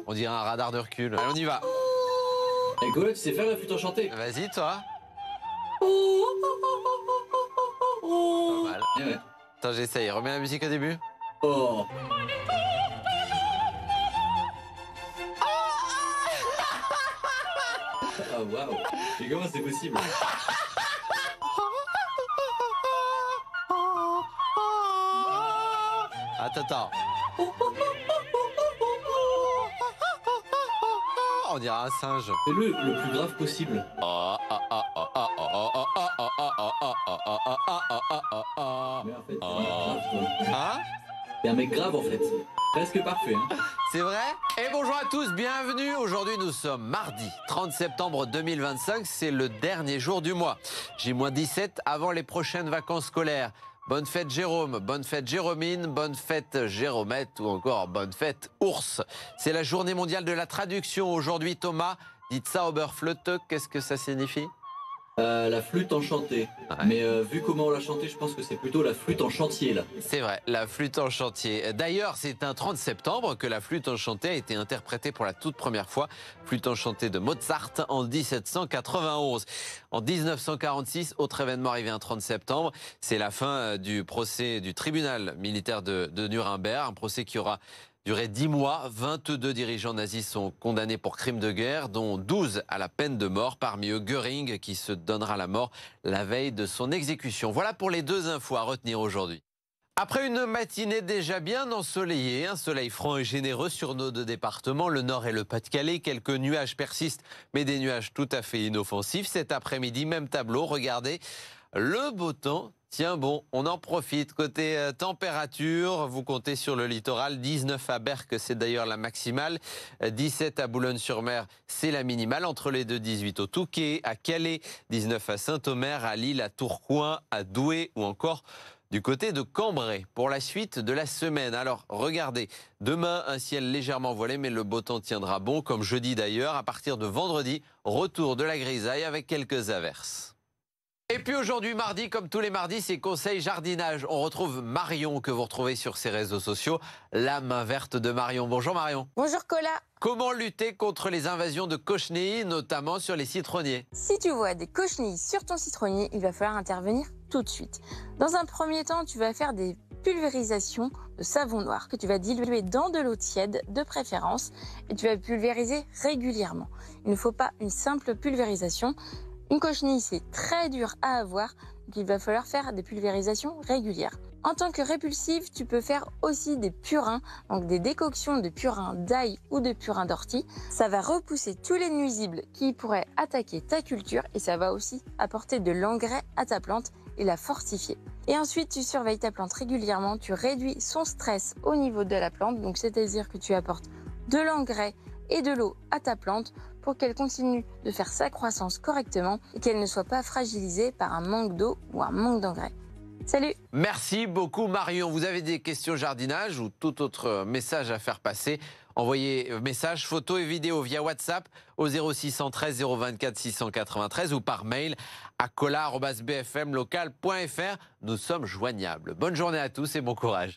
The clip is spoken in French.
On dirait un radar de recul. Allez, on y va. Et Cola, tu sais faire la flûte enchantée? Vas-y, toi. Pas mal. Eh ouais. Attends, j'essaye. Remets la musique au début. Oh. Ah waouh. Mais comment c'est possible? Attends. On dirait un singe. Fais-le le plus grave possible. Mais en fait, t'es un mec grave, toi. Hein? T'es un mec grave en fait. Presque parfait. Hein. C'est vrai? Et bonjour à tous, bienvenue. Aujourd'hui, nous sommes mardi 30 septembre 2025. C'est le dernier jour du mois. J-17 avant les prochaines vacances scolaires. Bonne fête Jérôme, bonne fête Jérômine, bonne fête Jérômette ou encore bonne fête Ours. C'est la journée mondiale de la traduction. Aujourd'hui, Thomas, dites Zauberflöte, qu'est-ce que ça signifie? La flûte enchantée. Ouais. Mais vu comment on l'a chanté, je pense que c'est plutôt la flûte en chantier là. C'est vrai, la flûte en chantier. D'ailleurs, c'est un 30 septembre que la flûte enchantée a été interprétée pour la toute première fois. Flûte enchantée de Mozart en 1791. En 1946, autre événement arrivé un 30 septembre, c'est la fin du procès du tribunal militaire de Nuremberg, un procès qui aura duré 10 mois. 22 dirigeants nazis sont condamnés pour crimes de guerre, dont 12 à la peine de mort. Parmi eux, Göring, qui se donnera la mort la veille de son exécution. Voilà pour les deux infos à retenir aujourd'hui. Après une matinée déjà bien ensoleillée, un soleil franc et généreux sur nos deux départements, le Nord et le Pas-de-Calais, quelques nuages persistent, mais des nuages tout à fait inoffensifs. Cet après-midi, même tableau, regardez, le beau temps. Tiens bon, on en profite. Côté température, vous comptez sur le littoral, 19 à Berck, c'est d'ailleurs la maximale, 17 à Boulogne-sur-Mer, c'est la minimale, entre les deux 18 au Touquet, à Calais, 19 à Saint-Omer, à Lille, à Tourcoing, à Douai ou encore du côté de Cambrai pour la suite de la semaine. Alors regardez, demain un ciel légèrement voilé mais le beau temps tiendra bon, comme jeudi d'ailleurs. À partir de vendredi, retour de la grisaille avec quelques averses. Et puis aujourd'hui, mardi, comme tous les mardis, c'est conseil jardinage. On retrouve Marion, que vous retrouvez sur ses réseaux sociaux, la main verte de Marion. Bonjour Marion. Bonjour Cola. Comment lutter contre les invasions de cochenilles, notamment sur les citronniers? Si tu vois des cochenilles sur ton citronnier, il va falloir intervenir tout de suite. Dans un premier temps, tu vas faire des pulvérisations de savon noir que tu vas diluer dans de l'eau tiède de préférence et tu vas pulvériser régulièrement. Il ne faut pas une simple pulvérisation. Une cochenille, c'est très dur à avoir, donc il va falloir faire des pulvérisations régulières. En tant que répulsive, tu peux faire aussi des purins, donc des décoctions de purin d'ail ou de purin d'ortie. Ça va repousser tous les nuisibles qui pourraient attaquer ta culture et ça va aussi apporter de l'engrais à ta plante et la fortifier. Et ensuite, tu surveilles ta plante régulièrement, tu réduis son stress au niveau de la plante, donc c'est-à-dire que tu apportes de l'engrais et de l'eau à ta plante pour qu'elle continue de faire sa croissance correctement et qu'elle ne soit pas fragilisée par un manque d'eau ou un manque d'engrais. Salut! Merci beaucoup Marion. Vous avez des questions jardinage ou tout autre message à faire passer? Envoyez messages, photos et vidéos via WhatsApp au 0613 024 693 ou par mail à cola@bfmlocal.fr. Nous sommes joignables. Bonne journée à tous et bon courage.